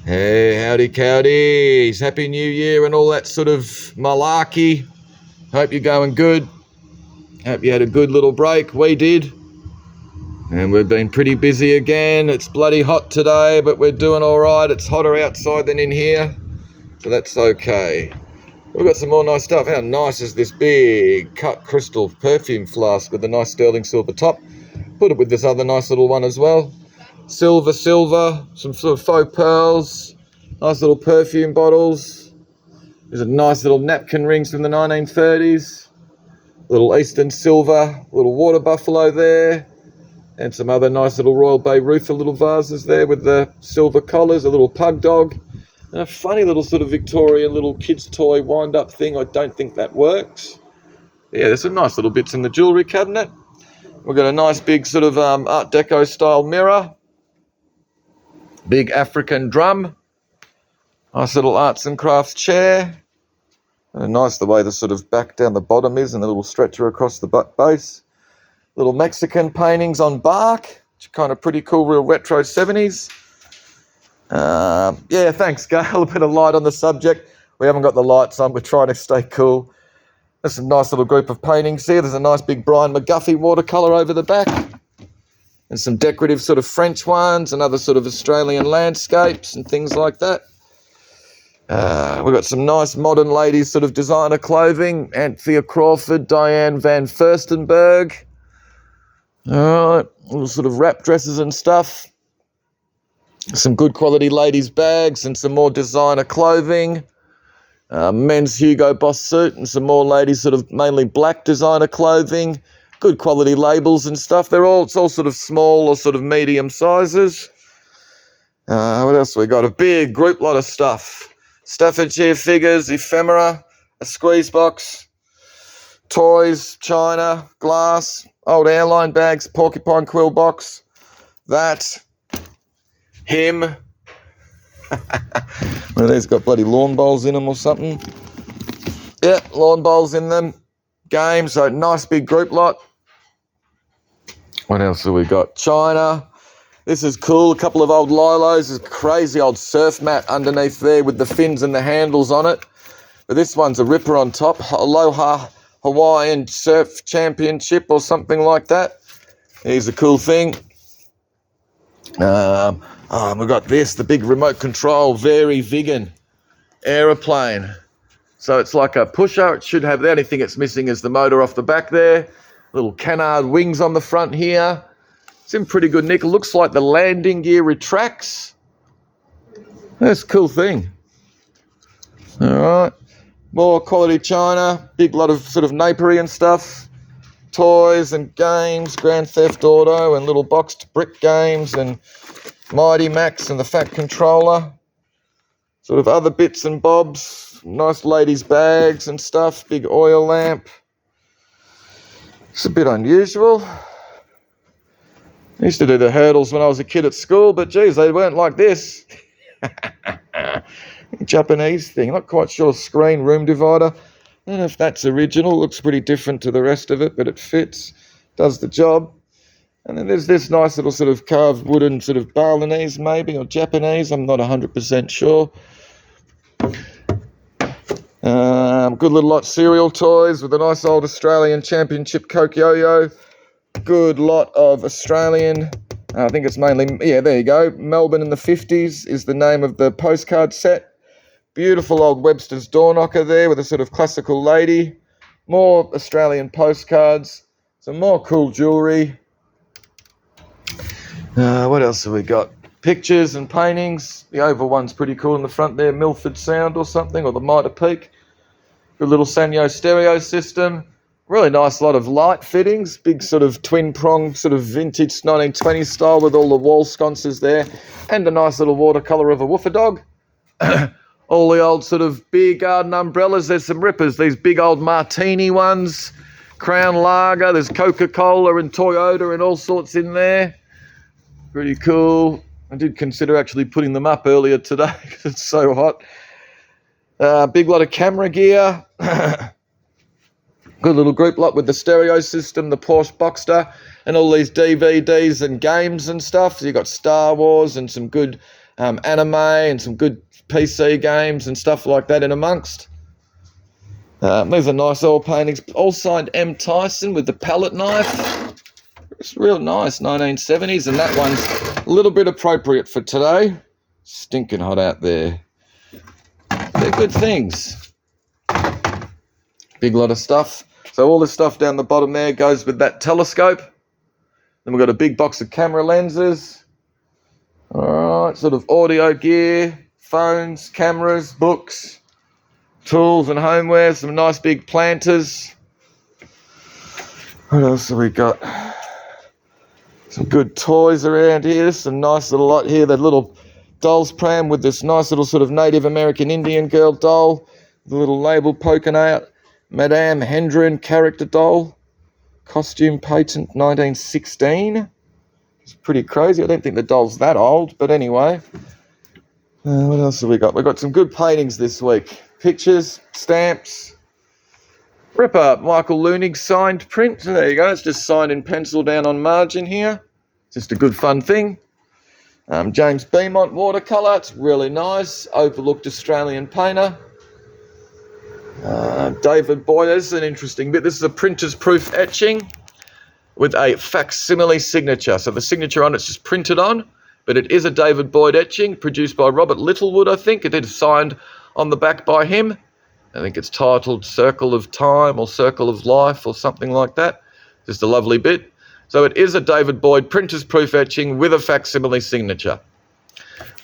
Hey, howdy cowdies. Happy New Year and all that sort of malarkey. Hope you're going good. Hope you had a good little break. We did. And we've been pretty busy again. It's bloody hot today, but we're doing all right. It's hotter outside than in here, so that's okay. We've got some more nice stuff. How nice is this big cut crystal perfume flask with a nice sterling silver top? Put it with this other nice little one as well. Silver, some sort of faux pearls, nice little perfume bottles. There's a nice little napkin rings from the 1930s. Little Eastern silver, little water buffalo there. And some other nice little Royal Beirut little vases there with the silver collars, a little pug dog. And a funny little sort of Victorian little kid's toy wind-up thing. I don't think that works. Yeah, there's some nice little bits in the jewellery cabinet. We've got a nice big sort of Art Deco style mirror. Big African drum. Nice little arts and crafts chair. And nice the way the sort of back down the bottom is and the little stretcher across the base. Little Mexican paintings on bark, which are kind of pretty cool, real retro 70s. Yeah, thanks, Gail. A bit of light on the subject. We haven't got the lights on. We're trying to stay cool. There's a nice little group of paintings here. There's a nice big Brian McGuffey watercolour over the back. And some decorative sort of French ones and other sort of Australian landscapes and things like that. We've got some nice modern ladies sort of designer clothing. Anthea Crawford, Diane van Furstenberg. All right, little sort of wrap dresses and stuff. Some good quality ladies' bags and some more designer clothing. Men's Hugo Boss suit and some more ladies sort of mainly black designer clothing. Good quality labels and stuff. It's all sort of small or sort of medium sizes. What else we got? A big group lot of stuff. Staffordshire figures, ephemera, a squeeze box, toys, china, glass, old airline bags, porcupine quill box, that, him. Well, these got bloody lawn bowls in them or something. Yeah, lawn bowls in them. Games, so nice big group lot. What else have we got? China. This is cool. A couple of old Lilos. There's a crazy old surf mat underneath there with the fins and the handles on it. But this one's a ripper on top. Aloha Hawaiian Surf Championship or something like that. Here's a cool thing. We've got this, the big remote control, very vegan aeroplane. So it's like a pusher. It should have, the only thing it's missing is the motor off the back there. Little canard wings on the front here. It's in pretty good nick. It looks like the landing gear retracts. That's a cool thing. All right. More quality china. Big lot of sort of napery and stuff. Toys and games. Grand Theft Auto and little boxed brick games and Mighty Max and the Fat Controller. Sort of other bits and bobs. Nice ladies' bags and stuff. Big oil lamp. It's a bit unusual. I used to do the hurdles when I was a kid at school, but geez, they weren't like this. Japanese thing. Not quite sure. Screen room divider. I don't know if that's original. Looks pretty different to the rest of it, but it fits. Does the job. And then there's this nice little sort of carved wooden sort of Balinese maybe, or Japanese. I'm not 100% sure. Good little lot of cereal toys with a nice old Australian Championship Coke Yo-Yo. Good lot of Australian, I think it's mainly, yeah, there you go. Melbourne in the 50s is the name of the postcard set. Beautiful old Webster's door knocker there with a sort of classical lady. More Australian postcards. Some more cool jewellery. What else have we got? Pictures and paintings. The oval one's pretty cool in the front there. Milford Sound or something, or the Mitre Peak. Good little Sanyo stereo system. Really nice lot of light fittings. Big sort of twin prong, sort of vintage 1920s style with all the wall sconces there. And a nice little watercolour of a woofer dog. All the old sort of beer garden umbrellas. There's some rippers. These big old martini ones. Crown Lager. There's Coca-Cola and Toyota and all sorts in there. Pretty cool. I did consider actually putting them up earlier today because it's so hot. Big lot of camera gear. Good little group lot with the stereo system, the Porsche Boxster, and all these DVDs and games and stuff. So you've got Star Wars and some good anime and some good PC games and stuff like that in amongst. These are nice oil paintings, all signed M. Tyson with the palette knife. It's real nice, 1970s, and that one's a little bit appropriate for today. Stinking hot out there. They're good things. Big lot of stuff. So all this stuff down the bottom there goes with that telescope. Then we've got a big box of camera lenses. All right, sort of audio gear, phones, cameras, books, tools and homeware, some nice big planters. What else have we got? Some good toys around here, some nice little lot here, that little doll's pram with this nice little sort of Native American Indian girl doll, the little label poking out, Madame Hendren character doll, costume patent 1916. It's pretty crazy. I don't think the doll's that old, but anyway. What else have we got? We've got some good paintings this week. Pictures, stamps. Rip up Michael Leunig signed print. So there you go. It's just signed in pencil down on margin here. Just a good fun thing. James Beaumont watercolour. It's really nice. Overlooked Australian painter. David Boyd. This is an interesting bit. This is a printer's proof etching with a facsimile signature. So the signature on it's just printed on, but it is a David Boyd etching produced by Robert Littlewood, I think. It is signed on the back by him. I think it's titled Circle of Time or Circle of Life or something like that. Just a lovely bit. So it is a David Boyd printer's proof etching with a facsimile signature.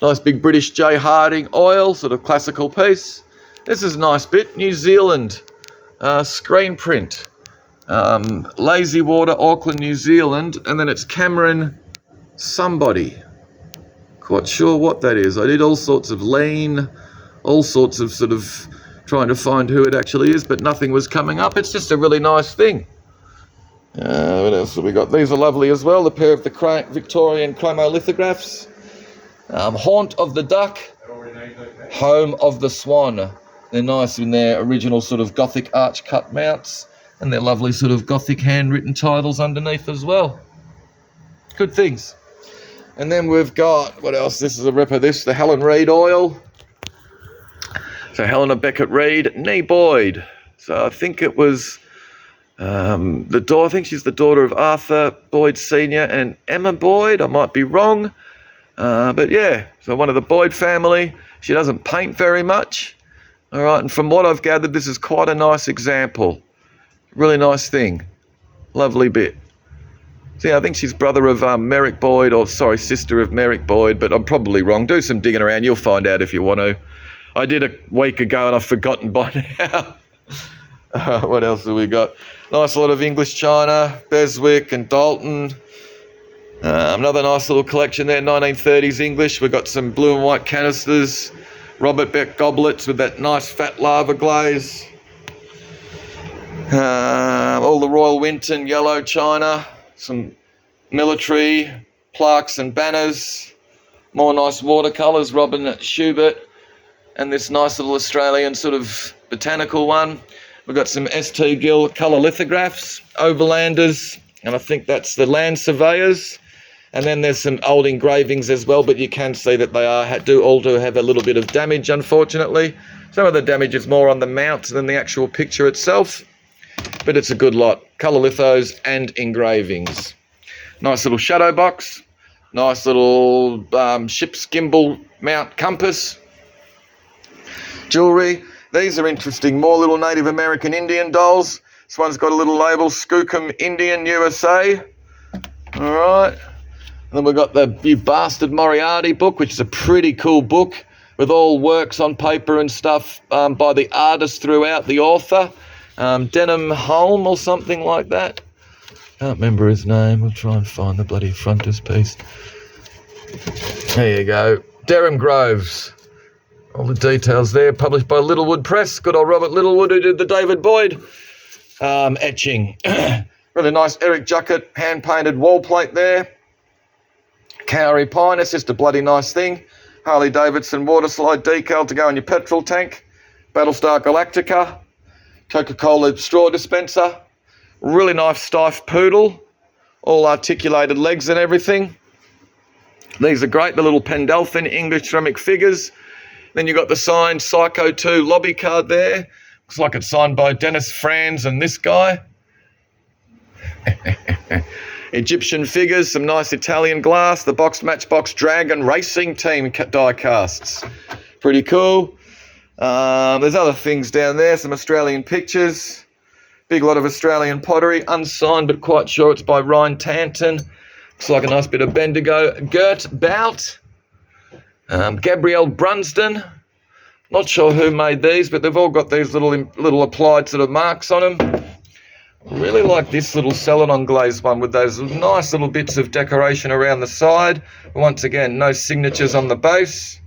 Nice big British J. Harding oil, sort of classical piece. This is a nice bit. New Zealand screen print. Lazy Water, Auckland, New Zealand. And then it's Cameron somebody. Quite sure what that is. I did all sorts of lean, all sorts of sort of trying to find who it actually is, but nothing was coming up. It's just a really nice thing. What else have we got? These are lovely as well. A pair of the Victorian chromolithographs. Haunt of the Duck, Home of the Swan. They're nice in their original sort of Gothic arch cut mounts, and their lovely sort of Gothic handwritten titles underneath as well. Good things. And then we've got, what else? This is a ripper. This, the Helen Reid oil. So Helena Beckett Reid, nee Boyd. So I think it was I think she's the daughter of Arthur Boyd Sr. and Emma Boyd. I might be wrong. But yeah, so one of the Boyd family. She doesn't paint very much. All right, and from what I've gathered, this is quite a nice example. Really nice thing. Lovely bit. So yeah, I think she's brother of Merrick Boyd, or sorry, sister of Merrick Boyd, but I'm probably wrong. Do some digging around. You'll find out if you want to. I did a week ago and I've forgotten by now. What else have we got? Nice lot of English china, Beswick and Dalton. Another nice little collection there, 1930s English. We've got some blue and white canisters, Robert Beck goblets with that nice fat lava glaze. All the Royal Winton yellow china, some military plaques and banners, more nice watercolours, Robin Schubert, and this nice little Australian sort of botanical one. We've got some St. Gill colour lithographs, overlanders, and I think that's the land surveyors. And then there's some old engravings as well, but you can see that they do have a little bit of damage, unfortunately. Some of the damage is more on the mount than the actual picture itself, but it's a good lot. Colour lithos and engravings. Nice little shadow box. Nice little ship's gimbal mount compass. Jewellery. These are interesting. More little Native American Indian dolls. This one's got a little label, Skookum Indian USA. All right. And then we've got the You Bastard Moriarty book, which is a pretty cool book with all works on paper and stuff by the artist throughout, the author. Denham Holm or something like that. Can't remember his name. We'll try and find the bloody frontispiece. There you go. Derham Groves. All the details there, published by Littlewood Press. Good old Robert Littlewood, who did the David Boyd etching. Really nice Eric Juckett hand-painted wall plate there. Cowrie Pine, it's just a bloody nice thing. Harley Davidson water slide decal to go in your petrol tank. Battlestar Galactica. Coca-Cola straw dispenser. Really nice stiff poodle. All articulated legs and everything. These are great, the little Pendelphin English ceramic figures. Then you've got the signed Psycho 2 lobby card there. Looks like it's signed by Dennis Franz and this guy. Egyptian figures, some nice Italian glass, the boxed Matchbox Dragon Racing Team die casts. Pretty cool. There's other things down there, some Australian pictures. Big lot of Australian pottery, unsigned but quite sure it's by Ryan Tanton. Looks like a nice bit of Bendigo. Gert Bout. Gabrielle Brunsden. Not sure who made these, but they've all got these little applied sort of marks on them. I really like this little Celadon glazed one with those nice little bits of decoration around the side. Once again, no signatures on the base.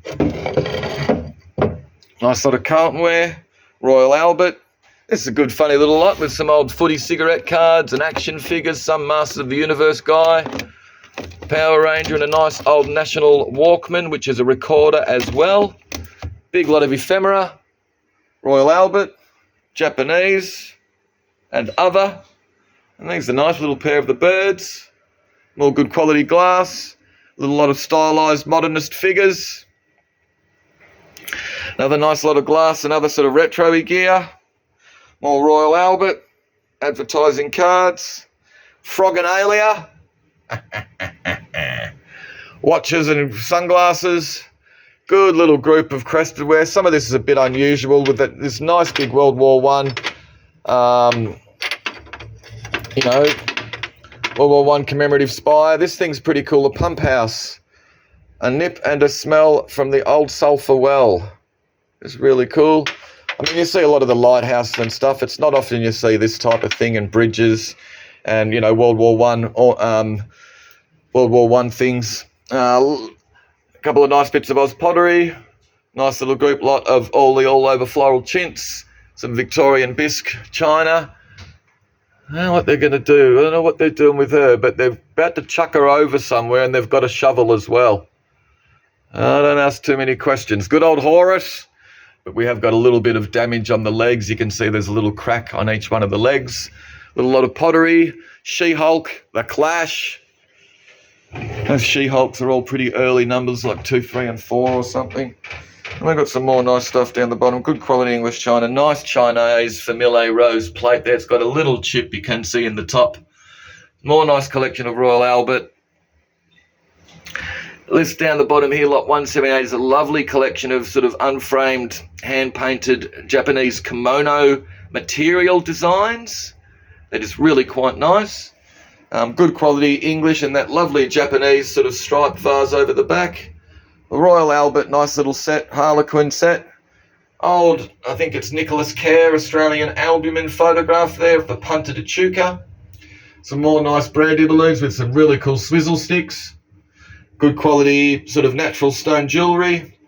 Nice sort of Carltonware. Royal Albert. This is a good funny little lot with some old footy cigarette cards and action figures, some Masters of the Universe guy. Power Ranger and a nice old National Walkman, which is a recorder as well. Big lot of ephemera. Royal Albert. Japanese. And other. And there's a nice little pair of the birds. More good quality glass. A little lot of stylised modernist figures. Another nice lot of glass and other sort of retro-y gear. More Royal Albert. Advertising cards. Froggenalia. Watches and sunglasses. Good little group of crested wear. Some of this is a bit unusual with this nice big World War One. World War One commemorative spire. This thing's pretty cool. A pump house. A nip and a smell from the old sulphur well. It's really cool. I mean, you see a lot of the lighthouses and stuff. It's not often you see this type of thing in bridges and, World War One or World War One things. A couple of nice bits of Oz pottery. Nice little group lot of all over floral chintz. Some Victorian bisque china. I don't know what they're going to do. I don't know what they're doing with her, but they're about to chuck her over somewhere and they've got a shovel as well. I don't ask too many questions. Good old Horus. But we have got a little bit of damage on the legs. You can see there's a little crack on each one of the legs. A little lot of pottery. She-Hulk, The Clash. Those She-Hulks are all pretty early numbers, like 2, 3, and 4 or something. And we've got some more nice stuff down the bottom. Good quality English china. Nice Chinese Famille Rose plate there. It's got a little chip you can see in the top. More nice collection of Royal Albert. List down the bottom here, lot 178 is a lovely collection of sort of unframed, hand-painted Japanese kimono material designs. That is really quite nice. Good quality English and that lovely Japanese sort of striped vase over the back. The Royal Albert, nice little set, Harlequin set. Old, I think it's Nicholas Kerr, Australian albumin photograph there of the Punta de Chuka. Some more nice brandy balloons with some really cool swizzle sticks. Good quality sort of natural stone jewellery.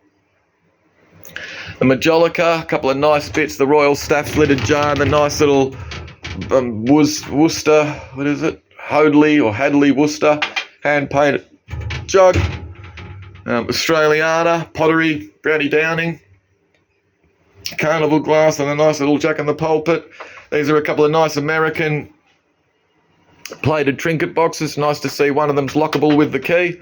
The Majolica, a couple of nice bits. The Royal Staff lidded jar, the nice little Worcester, what is it? Hadley Worcester, hand-painted jug. Australiana, pottery, Brownie Downing. Carnival glass and a nice little Jack in the Pulpit. These are a couple of nice American plated trinket boxes. Nice to see one of them's lockable with the key.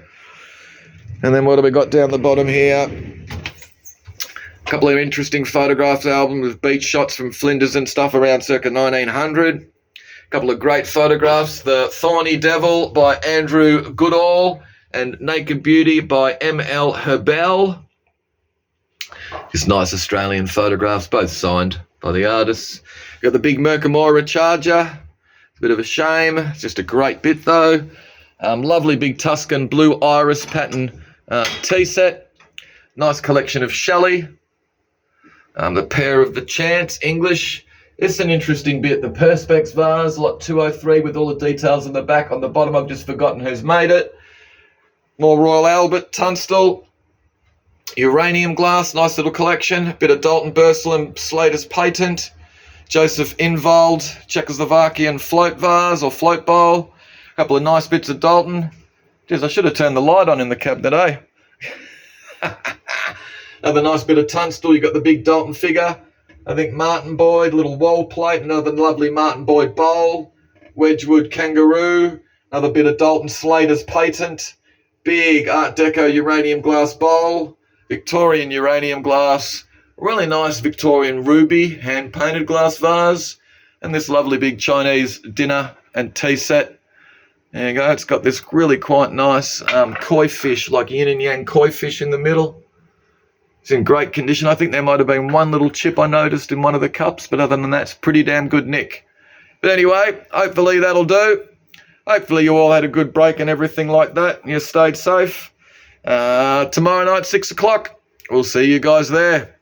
And then what have we got down the bottom here? A couple of interesting photographs album with beach shots from Flinders and stuff around circa 1900. A couple of great photographs. The Thorny Devil by Andrew Goodall and Naked Beauty by M.L. Herbel. Just nice Australian photographs, both signed by the artists. Got the big Mercamora Charger. It's a bit of a shame. It's just a great bit though. Lovely big Tuscan blue iris pattern tea set. Nice collection of Shelley. The pair of the Chance English. It's an interesting bit. The Perspex vase, lot 203 with all the details on the back. On the bottom, I've just forgotten who's made it. More Royal Albert, Tunstall. Uranium glass, nice little collection. Bit of Dalton Bursell and Slater's patent. Joseph Invold, Czechoslovakian float vase or float bowl. A couple of nice bits of Dalton. Jeez, I should have turned the light on in the cabinet, eh? Another nice bit of Tunstall. You've got the big Dalton figure. I think Martin Boyd, little wall plate. Another lovely Martin Boyd bowl. Wedgwood kangaroo. Another bit of Dalton Slater's patent. big Art Deco uranium glass bowl, Victorian uranium glass, really nice Victorian ruby hand-painted glass vase, and this lovely big Chinese dinner and tea set. There you go. It's got this really quite nice koi fish, like yin and yang koi fish in the middle. It's in great condition. I think there might have been one little chip I noticed in one of the cups, but other than that, it's pretty damn good nick. But anyway, hopefully that'll do. Hopefully you all had a good break and everything like that, and you stayed safe. Tomorrow night, 6 o'clock, we'll see you guys there.